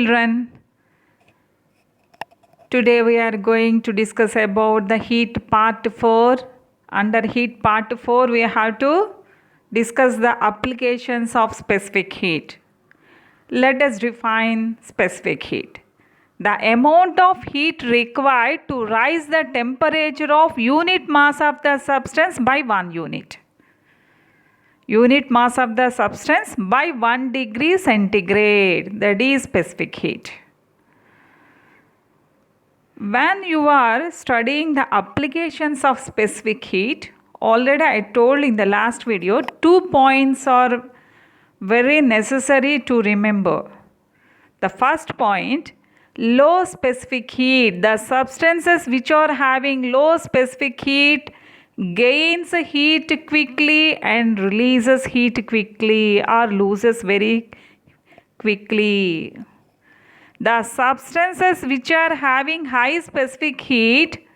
Children, today we are going to discuss about the heat part 4. Under heat part 4 we have to discuss the applications of specific heat. Let us define specific heat. The amount of heat required to rise the temperature of unit mass of the substance by 1 unit. Unit mass of the substance by 1 degree centigrade, that is specific heat. When you are studying the applications of specific heat, already I told in the last video, 2 points are very necessary to remember. The first point, low specific heat. The substances which are having low specific heat gains heat quickly and releases heat quickly or loses very quickly. The substances which are having high specific heat,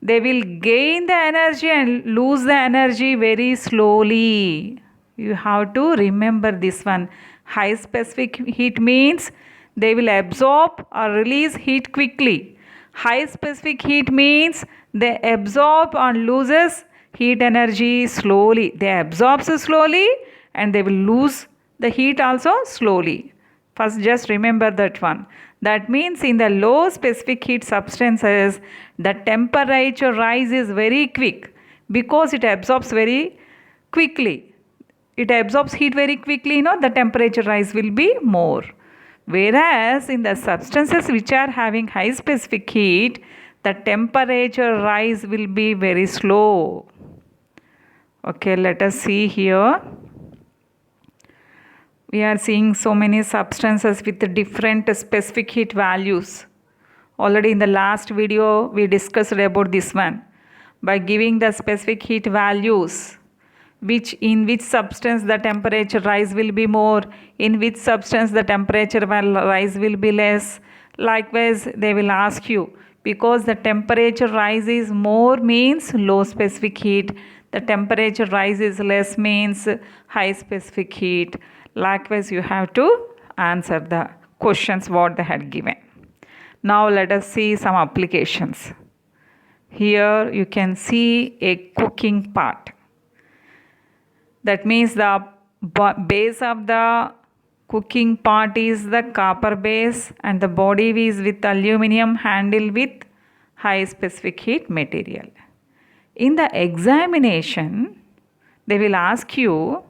they will gain the energy and lose the energy very slowly. You have to remember this one. High specific heat means they will absorb or release heat quickly. High specific heat means they absorb and loses heat energy slowly. They absorb slowly and they will lose the heat also slowly. First just remember that one. That means in the low specific heat substances, the temperature rise is very quick because it absorbs very quickly. It absorbs heat very quickly, the temperature rise will be more. Whereas in the substances which are having high specific heat, the temperature rise will be very slow. Okay, let us see here. We are seeing so many substances with different specific heat values. Already in the last video we discussed about this one. By giving the specific heat values, in which substance the temperature rise will be more, in which substance the temperature rise will be less. Likewise, they will ask you, because the temperature rise is more means low specific heat, the temperature rise is less means high specific heat. Likewise, you have to answer the questions what they had given. Now let us see some applications. Here you can see a cooking pot. That means the base of the cooking pot is the copper base and the body is with aluminum handle with high specific heat material. In the examination, they will ask you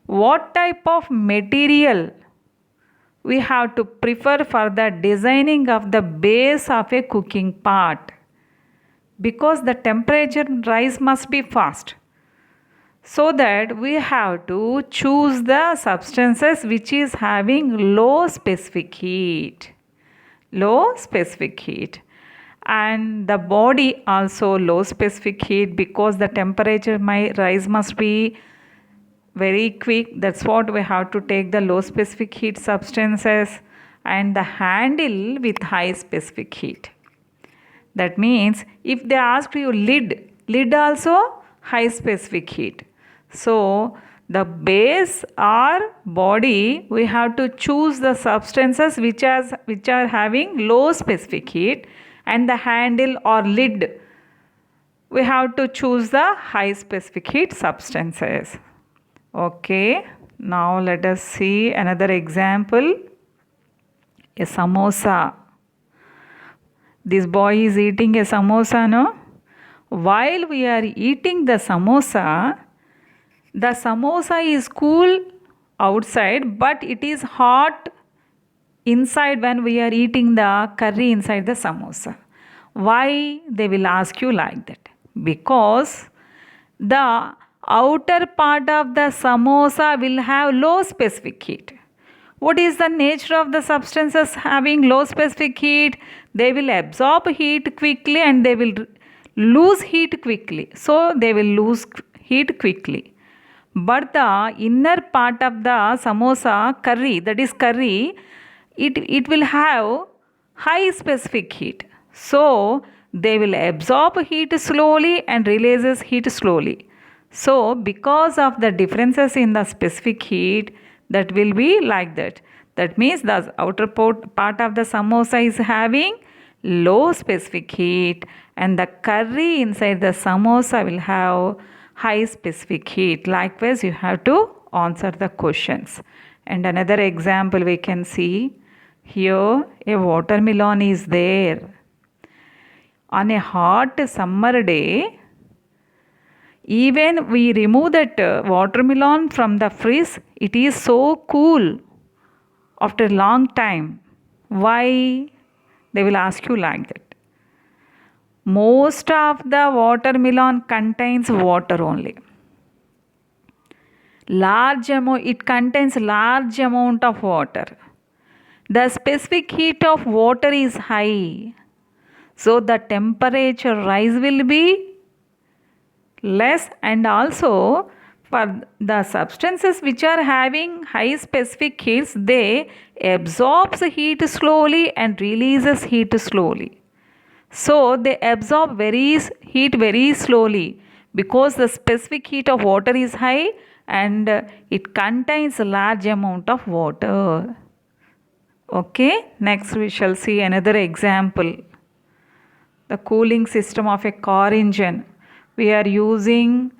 what type of material we have to prefer for the designing of the base of a cooking pot, because the temperature rise must be fast. So that we have to choose the substances which is having low specific heat. Low specific heat. And the body also low specific heat, because the temperature rise must be very quick. That's what we have to take the low specific heat substances, and the handle with high specific heat. That means if they ask you lid also high specific heat. So the base or body, we have to choose the substances which are having low specific heat, and the handle or lid, we have to choose the high specific heat substances. Okay, now let us see another example. A samosa. This boy is eating a samosa, no? While we are eating the samosa is cool outside, but it is hot inside when we are eating the curry inside the samosa. Why? They will ask you like that. Because the outer part of the samosa will have low specific heat. What is the nature of the substances having low specific heat? They will absorb heat quickly and they will lose heat quickly. So they will lose heat quickly. But the inner part of the samosa curry, that is curry, it will have high specific heat. So they will absorb heat slowly and releases heat slowly. So because of the differences in the specific heat, that will be like that. That means the outer part of the samosa is having low specific heat, and the curry inside the samosa will have high specific heat. Likewise, you have to answer the questions. And another example we can see here, a watermelon is there. On a hot summer day, even we remove that watermelon from the fridge, it is so cool after a long time. Why? They will ask you like that. Most of the watermelon contains water only. It contains large amount of water. The specific heat of water is high. So the temperature rise will be less, and also for the substances which are having high specific heats, they absorbs heat slowly and releases heat slowly. So they absorb heat very slowly because the specific heat of water is high and it contains a large amount of water. Okay, next we shall see another example. The cooling system of a car engine. We are using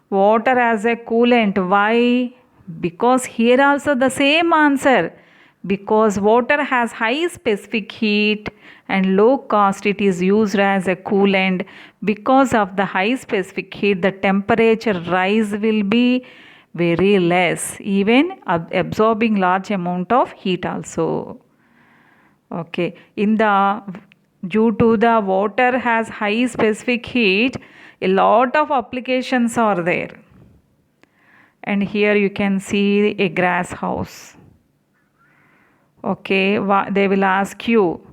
water as a coolant. Why? Because here also the same answer. Because water has high specific heat and low cost, it is used as a coolant. Because of the high specific heat, the temperature rise will be very less, even absorbing large amount of heat also. Okay, due to the water has high specific heat, a lot of applications are there. And here you can see a grass house. Okay, they will ask you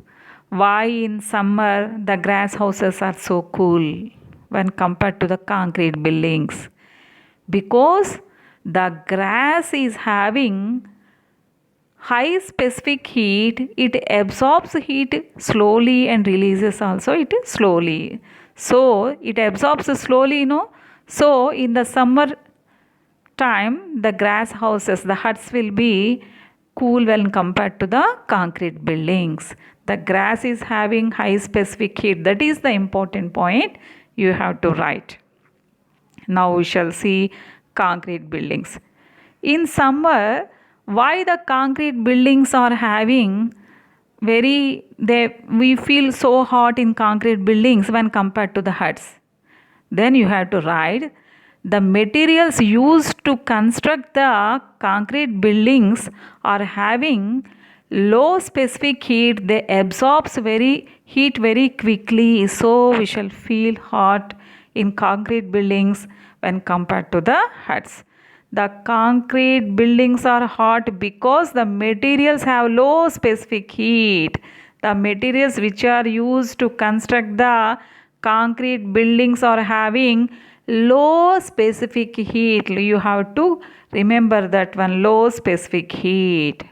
why in summer the grass houses are so cool when compared to the concrete buildings. Because the grass is having high specific heat, it absorbs heat slowly and releases also it slowly. So it absorbs slowly, So in the summer time, the grass houses, the huts will be cool when compared to the concrete buildings. The grass is having high specific heat. That is the important point you have to write. Now we shall see concrete buildings. In summer, why the concrete buildings are having we feel so hot in concrete buildings when compared to the huts? Then you have to write the materials used to construct the concrete buildings are having low specific heat. They absorbs heat very quickly, so we shall feel hot in concrete buildings when compared to the huts. The concrete buildings are hot because the materials have low specific heat. The materials which are used to construct the concrete buildings are having low specific heat. You have to remember that one, low specific heat.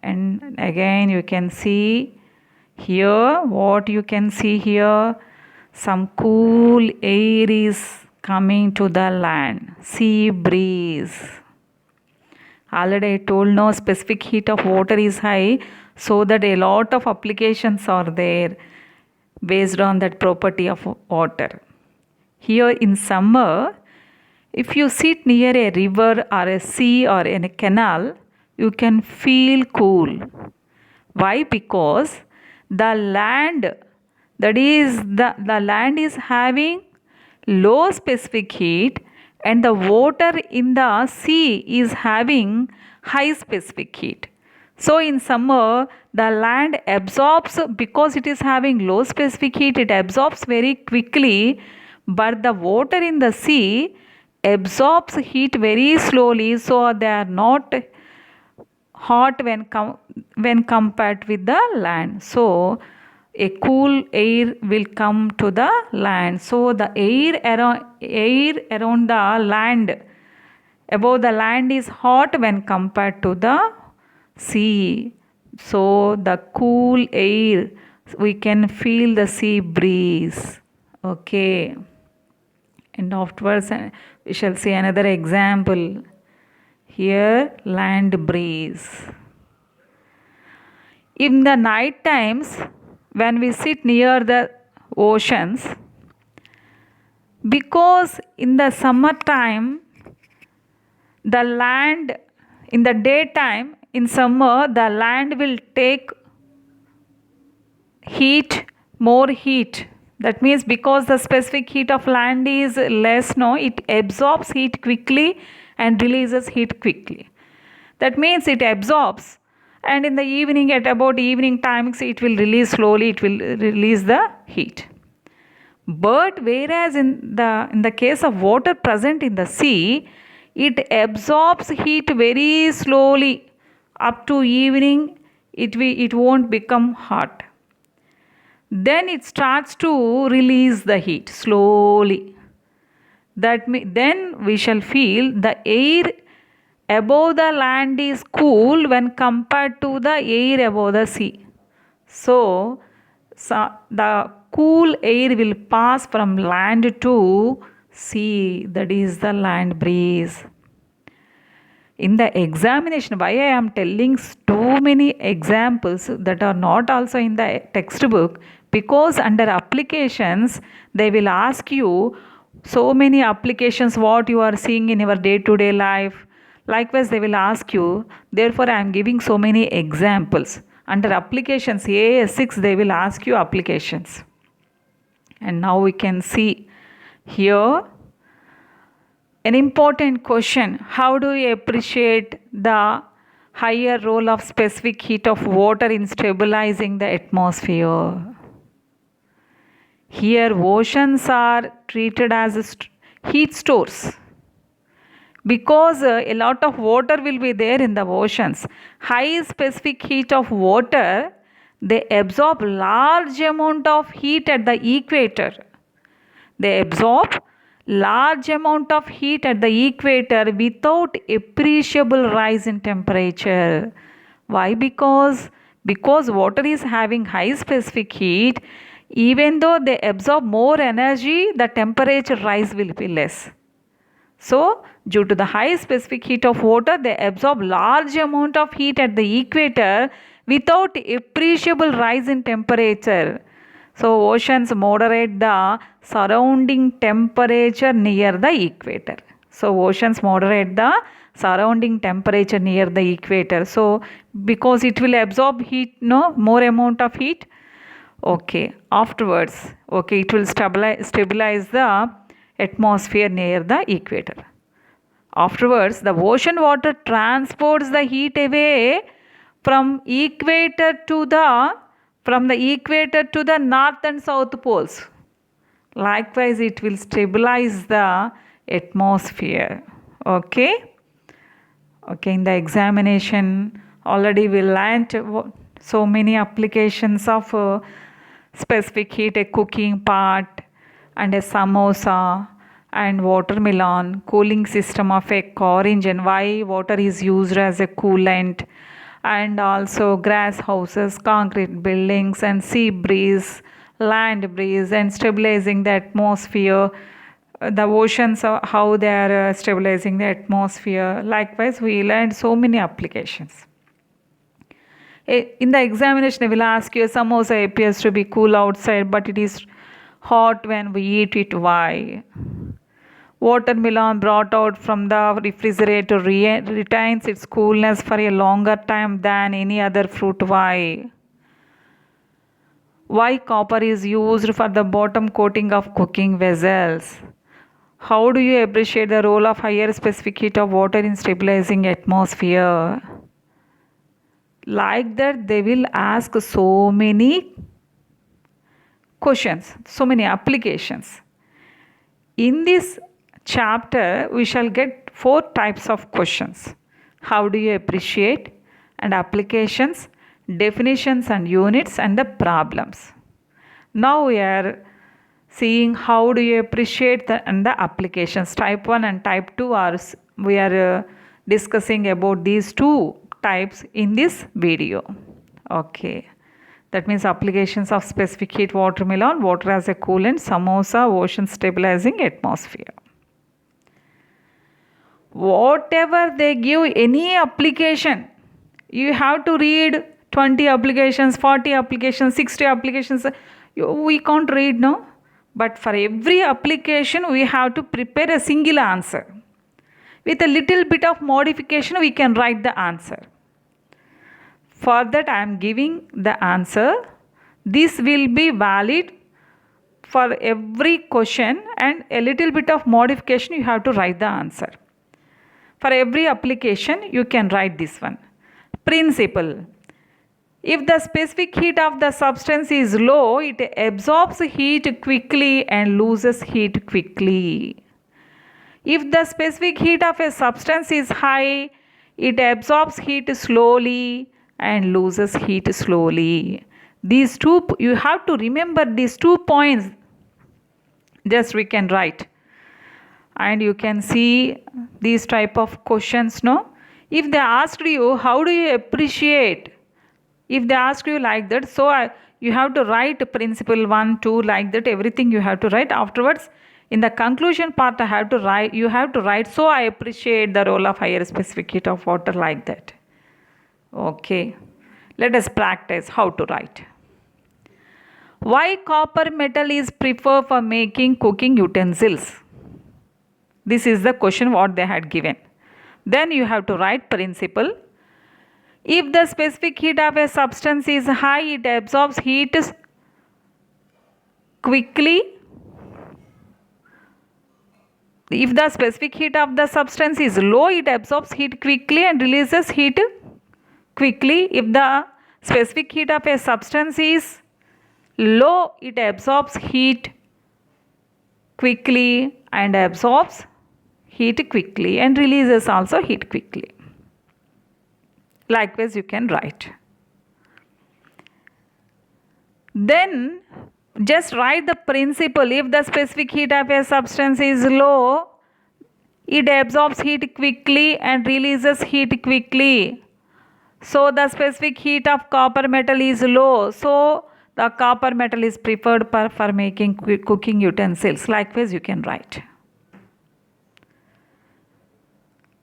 And again you can see here, what you can see here, some cool air is coming to the land, sea breeze. Already I told, no, specific heat of water is high, so that a lot of applications are there based on that property of water. Here in summer, if you sit near a river or a sea or in a canal, you can feel cool. Why? Because the land, the land is having low specific heat, and the water in the sea is having high specific heat. So in summer, the land absorbs, because it is having low specific heat, it absorbs very quickly, but the water in the sea absorbs heat very slowly, so they are not hot when compared with the land. So a cool air will come to the land. So the air around the land, above the land, is hot when compared to the sea. So the cool air, we can feel the sea breeze. Okay. And afterwards we shall see another example. Here, land breeze. In the night times, when we sit near the oceans, because in the summertime, the land, in the daytime, in summer, the land will take heat, more heat. That means because the specific heat of land is less, no, it absorbs heat quickly and releases heat quickly. That means it absorbs, and in the evening, at about evening times, it will release slowly, it will release the heat. But whereas in the case of water present in the sea, it absorbs heat very slowly. Up to evening, it won't become hot. Then it starts to release the heat slowly. Then we shall feel the air above the land is cool when compared to the air above the sea. So the cool air will pass from land to sea, that is the land breeze. In the examination, why I am telling too many examples that are not also in the textbook, because under applications they will ask you so many applications what you are seeing in your day-to-day life. Likewise they will ask you, therefore I am giving so many examples. Under applications AS6 they will ask you applications. And now we can see here an important question: how do you appreciate the higher role of specific heat of water in stabilizing the atmosphere? Here oceans are treated as heat stores, because a lot of water will be there in the oceans. High specific heat of water, they absorb large amount of heat at the equator. They absorb large amount of heat at the equator without appreciable rise in temperature. Why? Because water is having high specific heat, even though they absorb more energy, the temperature rise will be less. So, due to the high specific heat of water, they absorb large amount of heat at the equator without appreciable rise in temperature. So, oceans moderate the surrounding temperature near the equator. So, oceans moderate the surrounding temperature near the equator. So, because it will absorb heat, no, more amount of heat. Okay, afterwards, okay, it will stabilize the atmosphere near the equator. Afterwards, the ocean water transports the heat away from the equator to the north and south poles. Likewise, it will stabilize the atmosphere. Okay. Okay, in the examination, already we learnt so many applications of specific heat, a cooking pot and a samosa and watermelon, cooling system of a car engine, why water is used as a coolant, and also grass houses, concrete buildings, and sea breeze, land breeze, and stabilizing the atmosphere. The oceans, how they are stabilizing the atmosphere. Likewise, we learned so many applications. In the examination, they will ask you, samosa appears to be cool outside, but it is hot when we eat it. Why? Watermelon brought out from the refrigerator retains its coolness for a longer time than any other fruit. Why? Why copper is used for the bottom coating of cooking vessels? How do you appreciate the role of higher specific heat of water in stabilizing atmosphere? Like that, they will ask so many questions, so many applications. In this chapter, we shall get 4 types of questions: how do you appreciate, and applications, definitions and units, and the problems. Now we are seeing how do you appreciate and the applications. Type 1 and type 2 we are discussing about these 2 types in this video. Okay, that means applications of specific heat, watermelon, water as a coolant, samosa, ocean stabilizing atmosphere. Whatever they give, any application, you have to read 20 applications, 40 applications, 60 applications. We can't read, no? But for every application, we have to prepare a single answer. With a little bit of modification, we can write the answer. For that, I am giving the answer. This will be valid for every question, and a little bit of modification, you have to write the answer. For every application, you can write this one. Principle. If the specific heat of the substance is low, it absorbs heat quickly and loses heat quickly. If the specific heat of a substance is high, it absorbs heat slowly and loses heat slowly. These two, you have to remember these 2 points. Just we can write. And you can see these type of questions, no? If they asked you, how do you appreciate? If they ask you like that, so you have to write principle 1, 2, like that, everything you have to write. Afterwards, in the conclusion part, you have to write, so I appreciate the role of higher specific heat of water, like that. Okay, let us practice how to write. Why copper metal is preferred for making cooking utensils? This is the question what they had given. Then you have to write principle. If the specific heat of a substance is high, it absorbs heat quickly. If the specific heat of the substance is low, it absorbs heat quickly and releases heat quickly. If the specific heat of a substance is low, it absorbs heat quickly and absorbs heat quickly and releases also heat quickly. Likewise, you can write. Then just write the principle. If the specific heat of a substance is low, it absorbs heat quickly and releases heat quickly. So the specific heat of copper metal is low. So the copper metal is preferred for making cooking utensils. Likewise, you can write.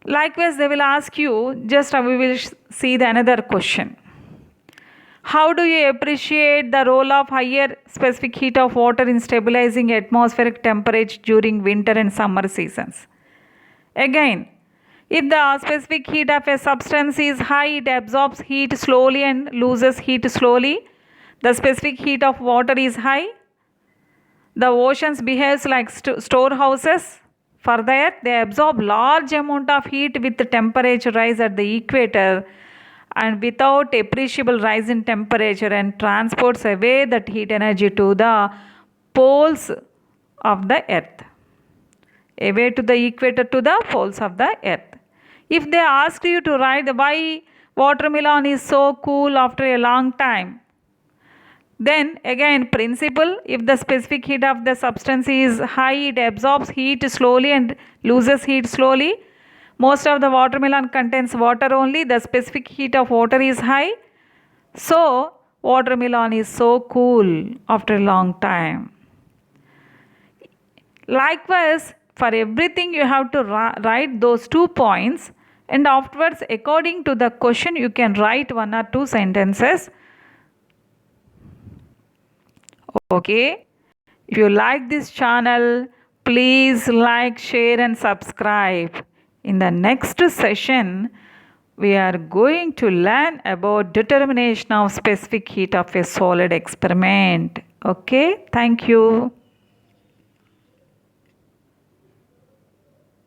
Likewise, they will ask you, just we will see the another question. How do you appreciate the role of higher specific heat of water in stabilizing atmospheric temperature during winter and summer seasons? Again, if the specific heat of a substance is high, it absorbs heat slowly and loses heat slowly. The specific heat of water is high. The oceans behaves like storehouses for the earth. They absorb large amount of heat with the temperature rise at the equator and without appreciable rise in temperature, and transports away that heat energy to the poles of the earth. Away to the equator, to the poles of the earth. If they ask you to write why watermelon is so cool after a long time, then again principle, if the specific heat of the substance is high, it absorbs heat slowly and loses heat slowly. Most of the watermelon contains water only. The specific heat of water is high. So watermelon is so cool after a long time. Likewise, for everything you have to write those 2 points, and afterwards according to the question you can write 1 or 2 sentences. Okay, if you like this channel, please like, share and subscribe. In the next session, we are going to learn about determination of specific heat of a solid experiment. Okay, thank you.